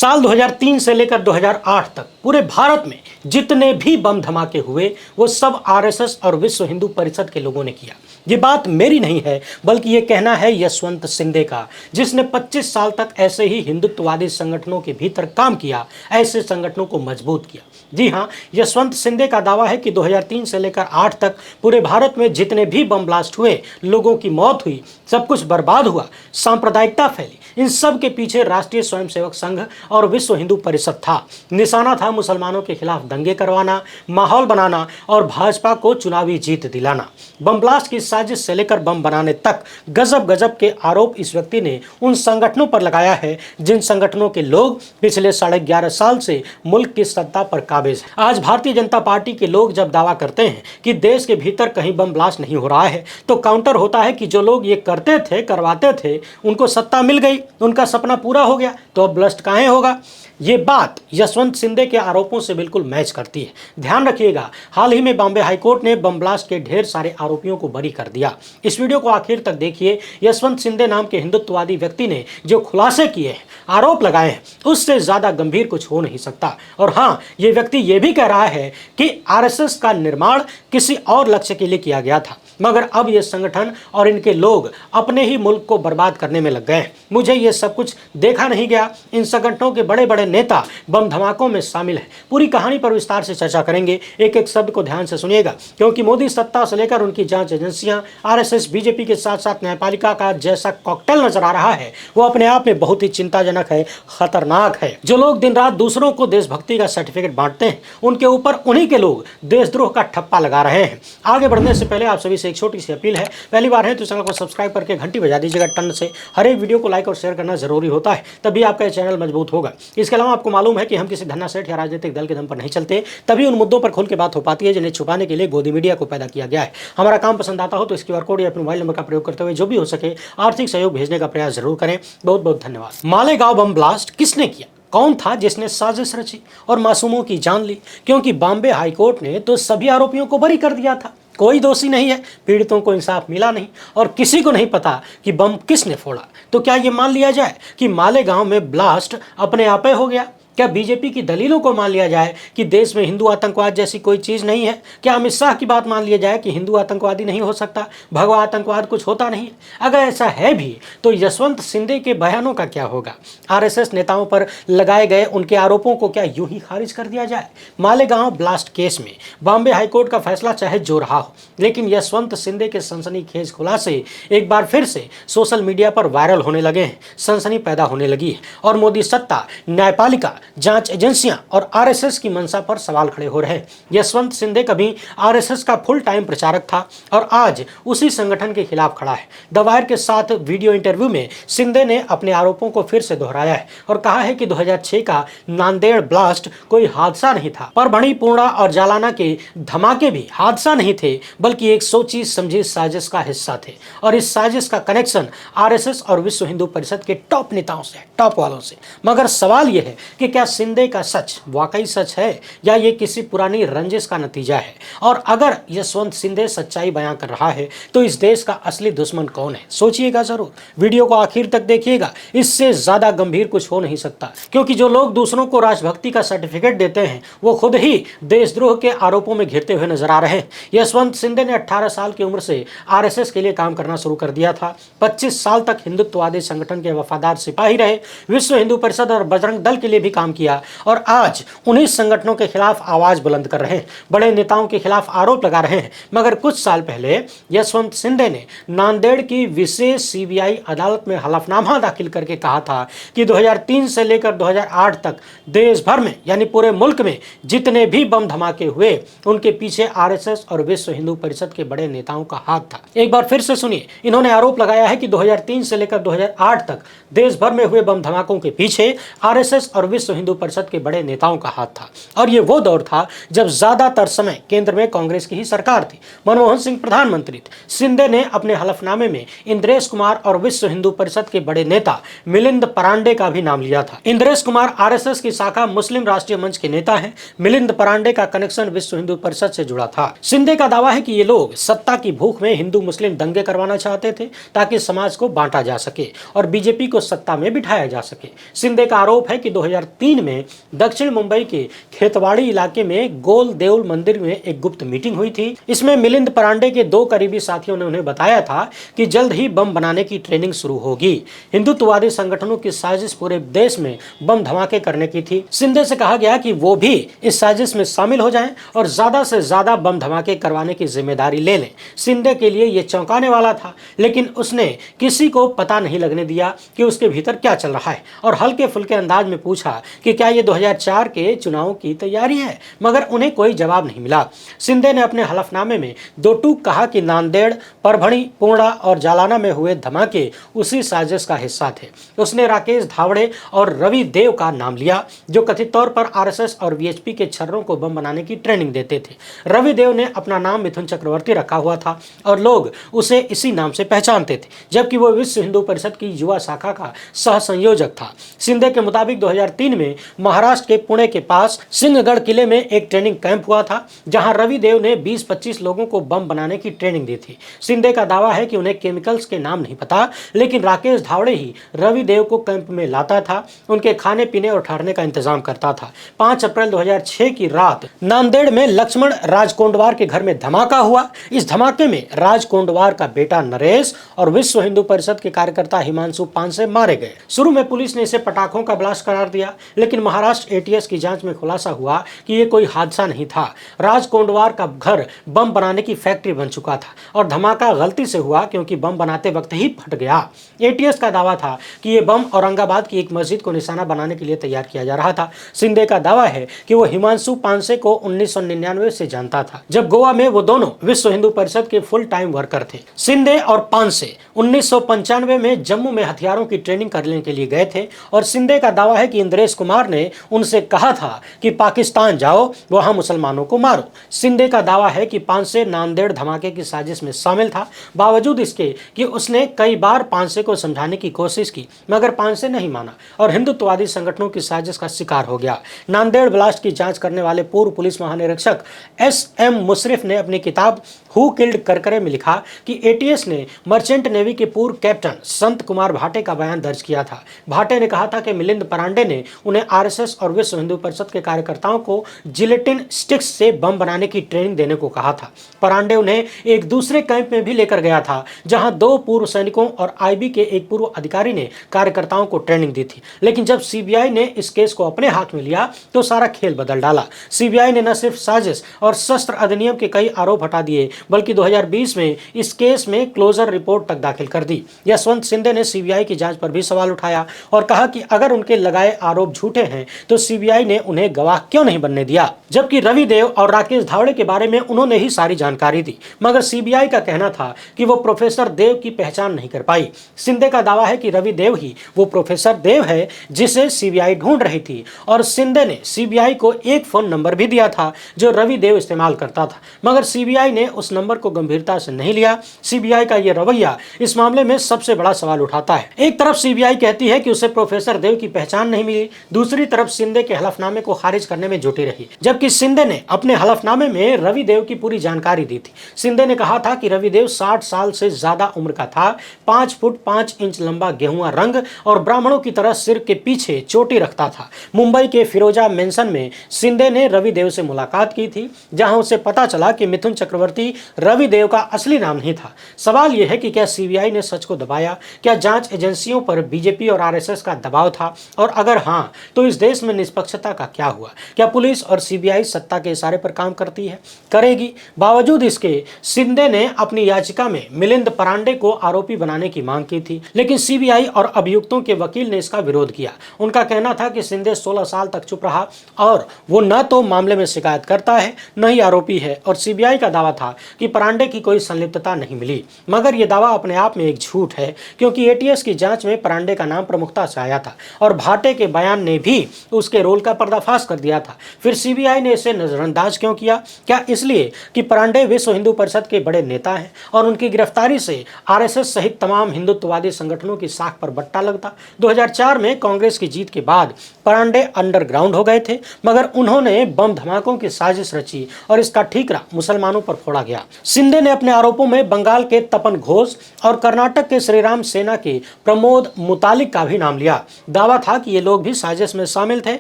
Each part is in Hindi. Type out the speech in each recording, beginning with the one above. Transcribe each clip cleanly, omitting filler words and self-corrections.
साल 2003 से लेकर 2008 तक पूरे भारत में जितने भी बम धमाके हुए वो सब आरएसएस और विश्व हिंदू परिषद के लोगों ने किया। ये बात मेरी नहीं है, बल्कि ये कहना है यशवंत सिंधे का, जिसने 25 साल तक ऐसे ही हिंदुत्ववादी संगठनों के भीतर काम किया, ऐसे संगठनों को मजबूत किया। जी हाँ, यशवंत सिंधे का दावा है कि 2003 से लेकर 8 तक पूरे भारत में जितने भी बम ब्लास्ट हुए, लोगों की मौत हुई, सब कुछ बर्बाद हुआ, सांप्रदायिकता फैली, इन सब के पीछे राष्ट्रीय स्वयंसेवक संघ और विश्व हिंदू परिषद था। निशाना था मुसलमानों के खिलाफ दंगे करवाना, माहौल बनाना और भाजपा को चुनावी जीत दिलाना। बम ब्लास्ट की साजिश से लेकर बम बनाने तक गजब गजब के आरोप इस व्यक्ति ने उन संगठनों पर लगाया है जिन संगठनों के लोग पिछले 11.5 साल से मुल्क की सत्ता पर काबिज हैं। आज भारतीय जनता पार्टी के लोग जब दावा करते हैं कि देश के भीतर कहीं बम ब्लास्ट नहीं हो रहा है, तो काउंटर होता है कि जो लोग ये करते थे, करवाते थे, उनको सत्ता मिल गई, उनका सपना पूरा हो गया, तो अब ब्लास्ट काहे होगा। ये बात यशवंत सिंधे के आरोपों से बिल्कुल मैच करती है। ध्यान रखिएगा, हाल ही में बॉम्बे हाईकोर्ट ने बम ब्लास्ट के ढेर सारे आरोपियों को बरी कर दिया। इस वीडियो को आखिर तक देखिए। यशवंत सिंधे नाम के हिंदुत्ववादी व्यक्ति ने जो खुलासे किए हैं, आरोप लगाए हैं, उससे ज्यादा गंभीर कुछ हो नहीं सकता। और हाँ, ये व्यक्ति ये भी कह रहा है कि आरएसएस का निर्माण किसी और लक्ष्य के लिए किया गया था, मगर अब ये संगठन और इनके लोग अपने ही मुल्क को बर्बाद करने में लग गए हैं। मुझे ये सब कुछ देखा नहीं गया। इन संगठनों के बड़े बड़े नेता बम धमाकों में शामिल हैं। पूरी कहानी पर विस्तार से चर्चा करेंगे। एक एक शब्द को ध्यान से सुनिएगा, क्योंकि मोदी सत्ता से लेकर उनकी जांच एजेंसियां, आरएसएस, बीजेपी के साथ साथ न्यायपालिका का जैसा कॉकटेल नजर आ रहा है, वो अपने आप में बहुत ही चिंताजनक है, खतरनाक है। जो लोग दिन रात दूसरों को देशभक्ति का सर्टिफिकेट बांटते हैं, उनके ऊपर उन्हीं के लोग देशद्रोह का ठप्पा लगा रहे हैं। आगे बढ़ने से पहले आप सभी से एक छोटी सी अपील है। पहली बार है तो चैनल को सब्सक्राइब करके घंटी बजा दीजिएगा टन से। हर एक वीडियो को लाइक और शेयर करना जरूरी होता है, तभी आपका चैनल मजबूत होगा। इसके अलावा आपको मालूम है कि हम किसी धन्ना सेठ या राजनीतिक दल के दम पर नहीं चलते, तभी उन मुद्दों पर खुल के बात हो पाती है जिन्हें छुपाने के लिए गोदी मीडिया को पैदा किया गया है। हमारा काम पसंद आता हो तो इस QR कोड या अपने मोबाइल नंबर का प्रयोग करते हुए जो भी हो सके आर्थिक सहयोग भेजने का प्रयास जरूर करें। बहुत बहुत धन्यवाद। मालेगांव बम ब्लास्ट किसने किया? कौन था जिसने साजिश रची और मासूमों की जान ली? क्योंकि बॉम्बे हाईकोर्ट ने तो सभी आरोपियों को बरी कर दिया था। कोई दोषी नहीं है, पीड़ितों को इंसाफ मिला नहीं और किसी को नहीं पता कि बम किसने फोड़ा। तो क्या ये मान लिया जाए कि मालेगांव में ब्लास्ट अपने आप ही हो गया? क्या बीजेपी की दलीलों को मान लिया जाए कि देश में हिंदू आतंकवाद जैसी कोई चीज़ नहीं है? क्या अमित शाह की बात मान लिया जाए कि हिंदू आतंकवादी नहीं हो सकता, भगवा आतंकवाद कुछ होता नहीं है? अगर ऐसा है भी तो यशवंत सिंधे के बयानों का क्या होगा? आरएसएस नेताओं पर लगाए गए उनके आरोपों को क्या यूं ही खारिज कर दिया जाए? मालेगांव ब्लास्ट केस में बॉम्बे हाईकोर्ट का फैसला चाहे जो रहा हो, लेकिन यशवंत सिंधे के सनसनीखेज खुलासे एक बार फिर से सोशल मीडिया पर वायरल होने लगे हैं, सनसनी पैदा होने लगी है और मोदी सत्ता, न्यायपालिका, जांच एजेंसियां और आरएसएस की मंशा पर सवाल खड़े हो रहे हैं। यशवंत सिंधे कभी आरएसएस का फुल टाइम प्रचारक था और आज उसी संगठन के खिलाफ खड़ा है। द वायर के साथ वीडियो इंटरव्यू में सिंधे ने अपने आरोपों को फिर से दोहराया है और कहा है कि 2006 का नांदेड़ ब्लास्ट कोई हादसा नहीं था। परभणी, पूर्णा और जालाना के धमाके भी हादसा नहीं थे, बल्कि एक सोची समझी साजिश का हिस्सा थे। और इस साजिश का कनेक्शन आरएसएस और विश्व हिंदू परिषद के टॉप नेताओं से, टॉप वालों से। मगर सवाल यह है कि क्या सिंधे का सच वाकई सच है या ये किसी पुरानी रंजिश का नतीजा है? और अगर यशवंत सिंधे सच्चाई बयां कर रहा है तो इस देश का असली दुश्मन कौन है? सोचिएगा जरूर, वीडियो को आखिर तक देखिएगा। इससे ज्यादा गंभीर कुछ हो नहीं सकता, क्योंकि जो लोग दूसरों को राष्ट्रभक्ति का सर्टिफिकेट देते हैं वो खुद ही देशद्रोह के आरोपों में घिरते हुए नजर आ रहे हैं। यशवंत सिंधे ने 18 साल की उम्र से आरएसएस के लिए काम करना शुरू कर दिया था। 25 साल तक हिंदुत्ववादी संगठन के वफादार सिपाही रहे, विश्व हिंदू परिषद और बजरंग दल के लिए भी काम किया और आज उन्हीं संगठनों के खिलाफ आवाज बुलंद कर रहे हैं, बड़े नेताओं के खिलाफ आरोप लगा रहे हैं। मगर कुछ साल पहले यशवंत सिंधे ने नांदेड़ की विशेष सीबीआई अदालत में हलफनामा दाखिल करके कहा था कि 2003 से लेकर 2008 तक देश भर में यानी पूरे मुल्क में जितने भी बम धमाके हुए उनके पीछे आरएसएस और विश्व हिंदू परिषद के बड़े नेताओं का हाथ था। एक बार फिर से सुनिए, इन्होंने आरोप लगाया है कि 2003 से लेकर 2008 तक देश भर में हुए बम धमाकों के पीछे आरएसएस और विश्व विश्व हिंदू परिषद के बड़े नेताओं का हाथ था और ये वो दौर था जब ज्यादातर समय केंद्र में कांग्रेस की ही सरकार थी। मनमोहन सिंह प्रधानमंत्री थे। शिंदे ने अपने हलफनामे में इंद्रेश कुमार और विश्व हिंदू परिषद के बड़े नेता मिलिंद परांडे का भी नाम लिया था। इंद्रेश कुमार आरएसएस की शाखा मुस्लिम राष्ट्रीय मंच के नेता हैं। मिलिंद परांडे का कनेक्शन विश्व हिंदू परिषद से जुड़ा था। शिंदे का दावा है कि ये लोग सत्ता की भूख में हिंदू मुस्लिम दंगे करवाना चाहते थे ताकि समाज को बांटा जा सके और बीजेपी को सत्ता में बिठाया जा सके। शिंदे का आरोप है कि 2003 में दक्षिण मुंबई के खेतवाड़ी इलाके में गोल देउल मंदिर में एक गुप्त मीटिंग हुई थी। इसमें मिलिंद परांडे के 2 करीबी साथियों ने उन्हें बताया था कि जल्द ही बम बनाने की ट्रेनिंग शुरू होगी। हिंदुत्ववादी संगठनों की साजिश पूरे देश में बम धमाके करने की थी। शिंदे से कहा गया कि वो भी इस साजिश में शामिल हो जाएं और ज्यादा से ज्यादा बम धमाके करवाने की जिम्मेदारी ले लें। शिंदे के लिए यह चौंकाने वाला था, लेकिन उसने किसी को पता नहीं लगने दिया कि उसके भीतर क्या चल रहा है और हल्के फुल्के अंदाज में पूछा कि क्या ये 2004 के चुनाव की तैयारी है, मगर उन्हें कोई जवाब नहीं मिला। शिंदे ने अपने हलफनामे में 2 टूक कहा कि नांदेड़, परभणी, पूर्णा और जालाना में हुए धमाके उसी साजिश का हिस्सा थे। उसने राकेश धावड़े और रवि देव का नाम लिया जो कथित तौर पर आरएसएस और वीएचपी के छर्रों को बम बनाने की ट्रेनिंग देते थे। रवि देव ने अपना नाम मिथुन चक्रवर्ती रखा हुआ था और लोग उसे इसी नाम से पहचानते थे, जबकि वो विश्व हिंदू परिषद की युवा शाखा का सह संयोजक था। शिंदे के मुताबिक 2003 में महाराष्ट्र के पुणे के पास सिंहगढ़ किले में एक ट्रेनिंग कैंप हुआ था जहां रवि देव ने 20-25 लोगों को बम बनाने की ट्रेनिंग दी थी। शिंदे का दावा है कि उन्हें केमिकल्स के नाम नहीं पता, लेकिन राकेश धावड़े ही रवि देव को कैंप में लाता था, उनके खाने पीने और ठहरने का इंतजाम करता था। 5 अप्रैल 2006 की रात नांदेड़ में लक्ष्मण राज कोंडवार के घर में धमाका हुआ। इस धमाके में राज कोंडवार का बेटा नरेश और विश्व हिंदू परिषद के कार्यकर्ता हिमांशु पानसे मारे गए। शुरू में पुलिस ने इसे पटाखों का ब्लास्ट करार दिया, लेकिन महाराष्ट्र एटीएस की जांच में खुलासा हुआ कि ये कोई हादसा नहीं था। राज कोंडवार का घर बम बनाने की फैक्ट्री बन चुका था और धमाका गलती से हुआ क्योंकि बम बनाते वक्त ही फट गया। एटीएस का दावा था कि ये बम औरंगाबाद की एक मस्जिद को निशाना बनाने के लिए तैयार किया जा रहा था। शिंदे का दावा है कि वो हिमांशु पानसे को 1999 से जानता था, जब गोवा में वो दोनों विश्व हिंदू परिषद के फुल टाइम वर्कर थे। शिंदे और पानसे 1995 में जम्मू में हथियारों की ट्रेनिंग करने के लिए गए थे और शिंदे का दावा है कि इंद्रेश कुमार ने उनसे कहा था कि पाकिस्तान जाओ, वहां मुसलमानों को मारो। शिंदे का दावा है कि पानसे नांदेड़ धमाके की साजिश में शामिल था, बावजूद इसके कि उसने कई बार पानसे को समझाने की कोशिश की, मगर पानसे नहीं माना और हिंदुत्ववादी संगठनों की साजिश का शिकार हो गया। नांदेड़ ब्लास्ट की जांच करने वाले पूर्व पुलिस महानिरीक्षक एसएम मुशर्रफ ने अपनी किताब हु किल्ड करकरे में लिखा कि एटीएस ने मर्चेंट नेवी के पूर्व कैप्टन संत कुमार भाटे का बयान दर्ज किया था। भाटे ने कहा था कि मिलिंद परांडे ने उन्हें आरएसएस और विश्व हिंदू परिषद के कार्यकर्ताओं को जिलेटिन स्टिक्स से बम बनाने की ट्रेनिंग देने को कहा था। परांडे उन्हें एक दूसरे कैंप में भी लेकर गया था जहां 2 पूर्व सैनिकों और आईबी के एक पूर्व अधिकारी ने कार्यकर्ताओं को ट्रेनिंग दी थी, लेकिन जब सीबीआई ने इस केस को अपने हाथ में लिया तो सारा खेल बदल डाला। सीबीआई ने न सिर्फ साजिश और शस्त्र अधिनियम के कई आरोप हटा दिए, बल्कि 2020 में इस केस में क्लोजर रिपोर्ट तक दाखिल कर दी। यशवंत शिंदे ने सीबीआई की जांच पर भी सवाल उठाया और कहा कि अगर उनके लगाए आरोप झूठे हैं तो सीबीआई ने उन्हें गवाह क्यों नहीं बनने दिया, जबकि रवि देव और राकेश धावड़े के बारे में उन्होंने ही सारी जानकारी दी, मगर सीबीआई का कहना था कि वो प्रोफेसर देव की पहचान नहीं कर पाई। शिंदे का दावा है कि रवि देव ही वो प्रोफेसर देव है जिसे सीबीआई ढूंढ रही थी और शिंदे ने सीबीआई को एक फोन नंबर भी दिया था जो रवि देव इस्तेमाल करता था, मगर सीबीआई ने उस नंबर को गंभीरता से नहीं लिया। सीबीआई का यह रवैया इस मामले में सबसे बड़ा सवाल उठाता है। एक तरफ सीबीआई कहती है कि उसे प्रोफेसर देव की पहचान नहीं मिली, दूसरी तरफ शिंदे के हलफनामे को खारिज करने में जुटी रही, जबकि शिंदे ने अपने हलफनामे में रवि देव की पूरी जानकारी दी थी। शिंदे ने कहा था कि रवि देव 60 साल से ज्यादा उम्र का था, 5 फुट 5 इंच लंबा गेहुआ रंग और ब्राह्मणों की तरह सिर के पीछे चोटी रखता था। मुंबई के फिरोजा मेंशन में शिंदे ने रवि देव से मुलाकात की थी, जहां उसे पता चला कि मिथुन चक्रवर्ती रवि देव का असली नाम नहीं था। सवाल यह है कि क्या सीबीआई ने सच को दबाया? क्या जांच एजेंसियों पर बीजेपी और आरएसएस का दबाव था? और अगर हां, तो इस देश में निष्पक्षता का क्या हुआ? क्या पुलिस और सीबीआई सत्ता के इशारे पर काम करती है, करेगी? बावजूद इसके शिंदे ने अपनी याचिका में मिलिंद परांडे को आरोपी बनाने की मांग की थी, लेकिन सीबीआई और अभियुक्तों के वकील ने इसका विरोध किया। उनका कहना था कि शिंदे 16 साल तक चुप रहा और वो न तो मामले में शिकायत करता है न ही आरोपी है, और सीबीआई का दावा था कि परांडे की कोई संलिप्तता नहीं मिली, मगर यह दावा अपने आप में एक झूठ है, क्योंकि एटीएस की जांच में परांडे का नाम प्रमुखता से आया था और भाटे के बयान ने भी उसके रोल का पर्दाफाश कर दिया था। फिर सीबीआई ने इसे नजरअंदाज क्यों किया? क्या इसलिए कि परांडे विश्व हिंदू परिषद के बड़े नेता हैं और उनकी गिरफ्तारी से आरएसएस सहित तमाम हिंदुत्ववादी संगठनों की साख पर बट्टा लगता? 2004 में कांग्रेस की जीत के बाद परांडे अंडरग्राउंड हो गए थे, मगर उन्होंने बम धमाकों की साजिश रची और इसका ठीकरा मुसलमानों पर फोड़ा गया। शिंदे ने अपने आरोपों में बंगाल के तपन घोष और कर्नाटक के श्रीराम सेना के प्रमोद मुतालिक का भी नाम लिया। दावा था कि ये लोग भी साजिश में शामिल थे,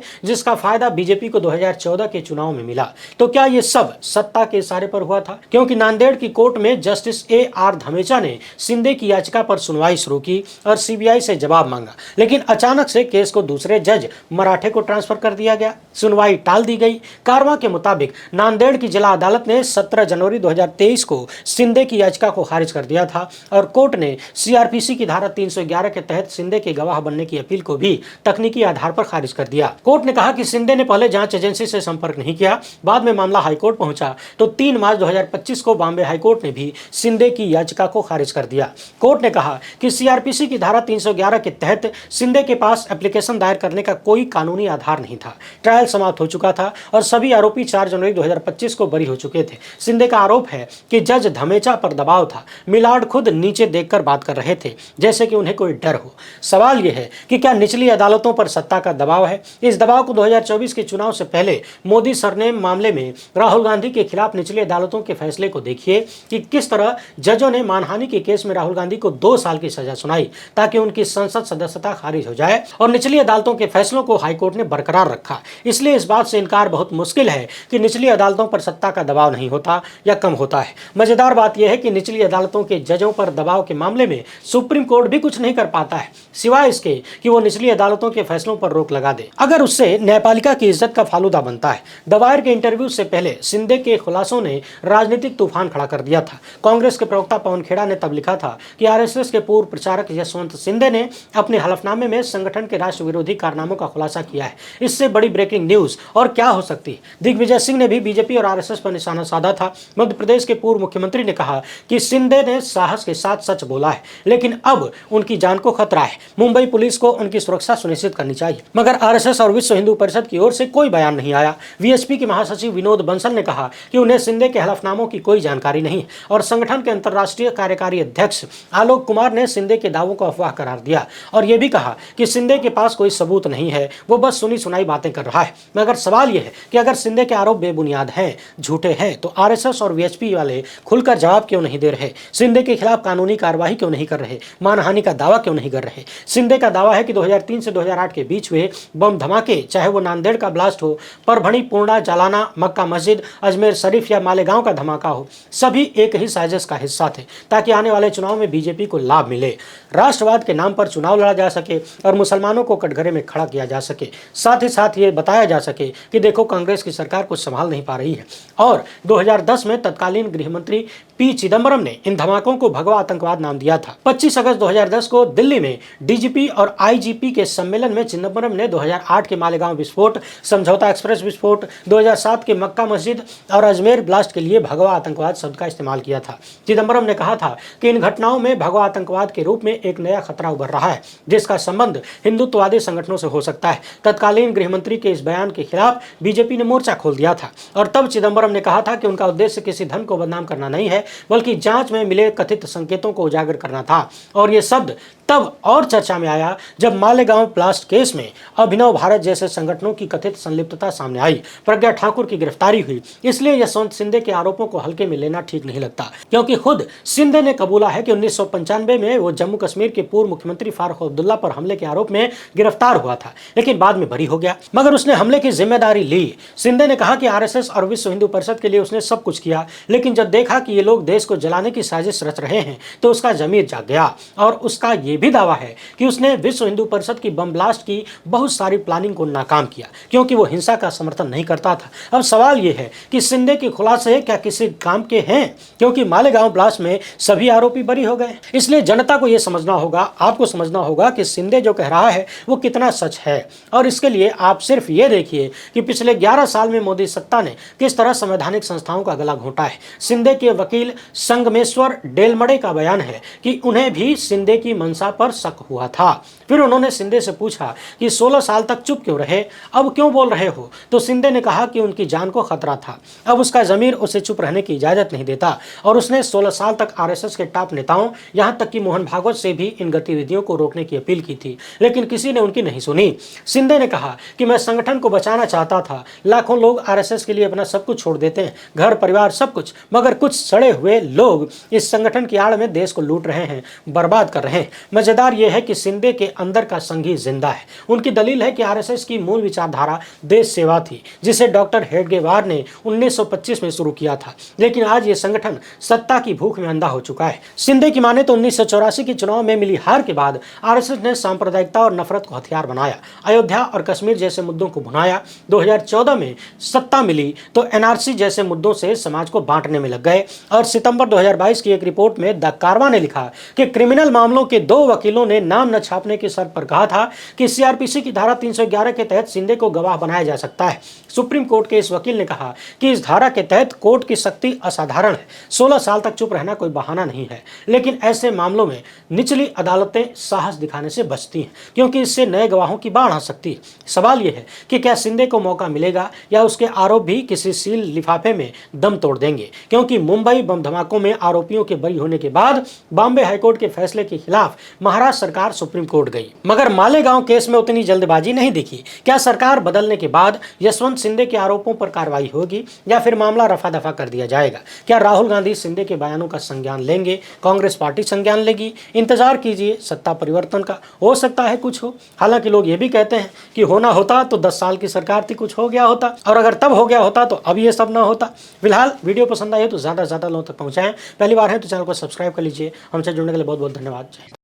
जिसका फायदा बीजेपी को 2014 के चुनाव में मिला। तो क्या ये सब सत्ता के इशारे पर हुआ था? क्योंकि नांदेड़ की कोर्ट में जस्टिस AR धमेचा ने शिंदे की याचिका पर सुनवाई शुरू की और सीबीआई से जवाब मांगा, लेकिन अचानक से केस को दूसरे जज मराठे को ट्रांसफर कर दिया गया। सुनवाई टाल दी गई। कारवां के मुताबिक नांदेड़ की जिला अदालत ने 17 जनवरी 2023 को शिंदे की याचिका को खारिज कर दिया था और कोर्ट ने सीआरपीसी की धारा 311 के तहत शिंदे के गवाह बनने की अपील को भी तकनीकी आधार पर खारिज कर दिया। कोर्ट ने कहा कि शिंदे ने पहले जांच एजेंसी से संपर्क नहीं किया। बाद में मामला हाईकोर्ट पहुंचा तो 3 मार्च 2025 को बॉम्बे हाईकोर्ट ने भी शिंदे की याचिका को खारिज कर दिया। कोर्ट ने कहा कि सीआरपीसी की धारा 311 के तहत शिंदे के पास एप्लीकेशन दायर करने का कोई कानूनी आधार नहीं था। ट्रायल समाप्त हो चुका था और सभी आरोपी 4 जनवरी 2025 को बरी हो चुके थे। शिंदे का आरोप है कि जज धमेचा पर दबाव था। मिलाड खुद नीचे देखकर बात कर रहे थे, जैसे कि उन्हें कोई डर हो। सवाल यह है कि क्या निचली अदालतों पर सत्ता का दबाव है? इस दबाव को 2024 के चुनाव से पहले मोदी सरनेम मामले में राहुल गांधी के खिलाफ निचली अदालतों के फैसले को देखिए कि किस तरह जजों ने मानहानि के केस में राहुल गांधी को 2 साल की सजा सुनाई ताकि उनकी संसद सदस्यता खारिज हो जाए, और निचली अदालतों के फैसलों को हाईकोर्ट ने बरकरार रखा। इसलिए इस बात से इनकार बहुत मुश्किल है कि निचली अदालतों पर सत्ता का दबाव नहीं होता या कम होता है। मजेदार बात यह है कि निचली अदालतों के जजों पर दबाव के मामले में सुप्रीम कोर्ट भी कुछ नहीं कर पाता है, सिवाय इसके कि वो निचली अदालतों के फैसलों पर रोक लगा दे, अगर उससे न्यायपालिका की इज्जत का फालूदा बनता है। दवायर के इंटरव्यू से पहले शिंदे के खुलासों ने राजनीतिक तूफान खड़ा कर दिया था। कांग्रेस के प्रवक्ता पवन खेड़ा ने तब लिखा था कि आरएसएस के पूर्व प्रचारक यशवंत शिंदे ने अपने हलफनामे में संगठन के राष्ट्र विरोधी कारनामों का खुलासा किया है। इससे बड़ी ब्रेकिंग न्यूज और क्या हो सकती है? दिग्विजय सिंह ने भी बीजेपी और आरएसएस पर निशाना साधा था। मध्य प्रदेश के पूर्व मुख्यमंत्री ने कहा कि शिंदे ने साहस के साथ सच बोला है, लेकिन अब उनकी जान को खतरा है। मुंबई पुलिस को उनकी सुरक्षा सुनिश्चित करनी चाहिए। मगर आरएसएस और विश्व हिंदू परिषद की ओर से कोई बयान नहीं आया। वीएचपी के महासचिव विनोद बंसल ने कहा कि उन्हें शिंदे के हलफनामों की कोई जानकारी नहीं, और संगठन के अंतर्राष्ट्रीय कार्यकारी अध्यक्ष आलोक कुमार ने शिंदे के दावों को अफवाह करार दिया और यह भी कहा कि शिंदे के पास कोई सबूत नहीं है, वो बस सुनी सुनाई बातें कर रहा है। मगर सवाल यह है कि अगर शिंदे के आरोप बेबुनियाद हैं, झूठे हैं, तो आरएसएस और वीएचपी वाले खुलकर जवाब क्यों नहीं दे रहे? शिंदे के खिलाफ कानूनी कार्रवाई क्यों नहीं कर रहे? मानहानि का दावा क्यों नहीं कर रहे? शिंदे का दावा है कि 2003 से 2008 के बीच हुए बम धमाके, चाहे वो नांदेड़ का ब्लास्ट हो, परभणी, पूर्णा, जालाना, मक्का मस्जिद, अजमेर शरीफ या मालेगांव का धमाका हो, सभी एक ही साजिश का हिस्सा थे ताकि आने वाले चुनाव में बीजेपी को लाभ मिले, राष्ट्रवाद के नाम पर चुनाव लड़ा जा सके और मुसलमानों को कटघरे में खड़ा किया जा सके। साथ ही साथ ये बताया जा सके कि देखो कांग्रेस की सरकार कुछ संभाल नहीं पा रही है। और 2010 में तत्कालीन गृह मंत्री पी चिदम्बरम ने इन धमाकों को भगवा आतंकवाद नाम दिया था। 25 अगस्त 2010 को दिल्ली में डीजीपी और आईजीपी के सम्मेलन में चिदम्बरम ने 2008 के मालेगांव विस्फोट, समझौता एक्सप्रेस विस्फोट, 2007 के मक्का मस्जिद और अजमेर ब्लास्ट के लिए भगवा आतंकवाद शब्द का इस्तेमाल किया था। चिदम्बरम ने कहा था कि इन घटनाओं में भगवा आतंकवाद के रूप में एक नया खतरा उभर रहा है, जिसका संबंध हिंदुत्ववादी संगठनों से हो सकता है। तत्कालीन गृह मंत्री के इस बयान के खिलाफ बीजेपी ने मोर्चा खोल दिया था और तब चिदम्बरम ने कहा था कि उनका उद्देश्य किसी धन को बदनाम करना नहीं है, बल्कि जांच में मिले कथित संकेतों को उजागर करना था। और ये शब्द तब और चर्चा में आया जब मालेगांव ब्लास्ट केस में अभिनव भारत जैसे संगठनों की कथित संलिप्तता सामने आई, प्रज्ञा ठाकुर की गिरफ्तारी हुई। इसलिए यशवंत शिंदे के आरोपों को हल्के में लेना ठीक नहीं लगता, क्योंकि खुद शिंदे ने कबूला है कि 1995 में वो जम्मू कश्मीर के पूर्व मुख्यमंत्री फारूक अब्दुल्ला पर हमले के आरोप में गिरफ्तार हुआ था, लेकिन बाद में बरी हो गया। मगर उसने हमले की जिम्मेदारी ली। शिंदे ने कहा कि आरएसएस और विश्व हिंदू परिषद के लिए उसने सब कुछ किया, लेकिन जब देखा कि ये लोग देश को जलाने की साजिश रच रहे हैं तो उसका जमीर जाग गया और उसका ये भी दावा है कि उसने विश्व हिंदू परिषद की बम ब्लास्ट की बहुत सारी प्लानिंग को नाकाम किया क्योंकि वो हिंसा का समर्थन नहीं करता था। अब सवाल ये है कि शिंदे के खुलासे क्या किसी काम के हैं, क्योंकि मालेगांव ब्लास्ट में सभी आरोपी बरी हो गए। इसलिए जनता को यह समझना होगा, आपको समझना होगा कि शिंदे जो कह रहा है वो कितना सच है। और इसके लिए आप सिर्फ ये देखिए कि पिछले 11 साल में मोदी सत्ता ने किस तरह संवैधानिक संस्थाओं का गला घोंटा है। शिंदे के वकील संगमेश्वर डेलमड़े का बयान है कि उन्हें भी शिंदे की मंशा पर शक हुआ था। फिर उन्होंने शिंदे से पूछा कि 16 साल तक चुप क्यों रहे, अब क्यों बोल रहे हो? तो शिंदे ने कहा कि उनकी जान को खतरा था, अब उसका जमीर उसे चुप रहने की इजाजत नहीं देता। और उसने 16 साल तक आरएसएस के टॉप नेताओं, यहां तक कि मोहन भागवत से भी इन गतिविधियों को रोकने की अपील की थी, लेकिन किसी ने उनकी नहीं सुनी। शिंदे ने कहा कि मैं संगठन को बचाना चाहता था। लाखों लोग आरएसएस के लिए अपना सब कुछ छोड़ देते हैं, घर परिवार सब कुछ, मगर कुछ सड़े हुए लोग इस संगठन की आड़ में देश को लूट रहे हैं, बर्बाद कर रहे हैं। मजेदार यह है कि शिंदे के अंदर का संघी जिंदा है। उनकी दलील है कि आरएसएस की मूल विचारधारा देश सेवा थी, जिसे डॉक्टर हेडगेवार ने 1925 में शुरू किया था, लेकिन आज ये संगठन सत्ता की भूख में अंधा हो चुका है। शिंदे की माने तो 1984 के चुनाव में मिली हार के बाद आरएसएस ने सांप्रदायिकता और नफरत को हथियार बनाया, अयोध्या और कश्मीर जैसे मुद्दों को भुनाया। 2014 में सत्ता मिली तो एनआरसी जैसे मुद्दों से समाज को बांटने में लग गए। और सितंबर 2022 की एक रिपोर्ट में द कारवां ने लिखा कि क्रिमिनल मामलों के 2 वकीलों ने नाम न छापने की शर्त पर कहा था कि सीआरपीसी की धारा 311 के तहत शिंदे को गवाह बनाया जा सकता है। सुप्रीम कोर्ट के इस वकील ने कहा कि इस धारा के तहत कोर्ट की सख्ती असाधारण है, 16 साल तक चुप रहना कोई बहाना नहीं है। लेकिन ऐसे मामलों में निचली अदालतें साहस दिखाने से बचती हैं, क्योंकि इससे नए गवाहों की बाढ़ आ सकती है। सवाल यह है कि क्या शिंदे को मौका मिलेगा या उसके आरोप भी किसी सील लिफाफे में दम तोड़ देंगे, क्योंकि मुंबई बम धमाकों में आरोपियों के बरी होने के बाद बॉम्बे हाईकोर्ट के फैसले के खिलाफ महाराष्ट्र सरकार सुप्रीम कोर्ट गई, मगर मालेगांव केस में उतनी जल्दबाजी नहीं दिखी। क्या सरकार बदलने के बाद यशवंत शिंदे के आरोपों पर कार्रवाई होगी या फिर मामला रफा दफा कर दिया जाएगा? क्या राहुल गांधी शिंदे के बयानों का संज्ञान लेंगे, कांग्रेस पार्टी संज्ञान लेगी? इंतजार कीजिए, सत्ता परिवर्तन का हो सकता है कुछ हो। हालांकि लोग ये भी कहते हैं कि होना होता तो 10 साल की सरकार थी, कुछ हो गया होता, और अगर तब हो गया होता तो अब ये सब ना होता। फिलहाल वीडियो पसंद आई है तो ज़्यादा से ज़्यादा लोगों तक पहुँचाएं। पहली बार है तो चैनल को सब्सक्राइब कर लीजिए। हमसे जुड़ने के लिए बहुत बहुत धन्यवाद।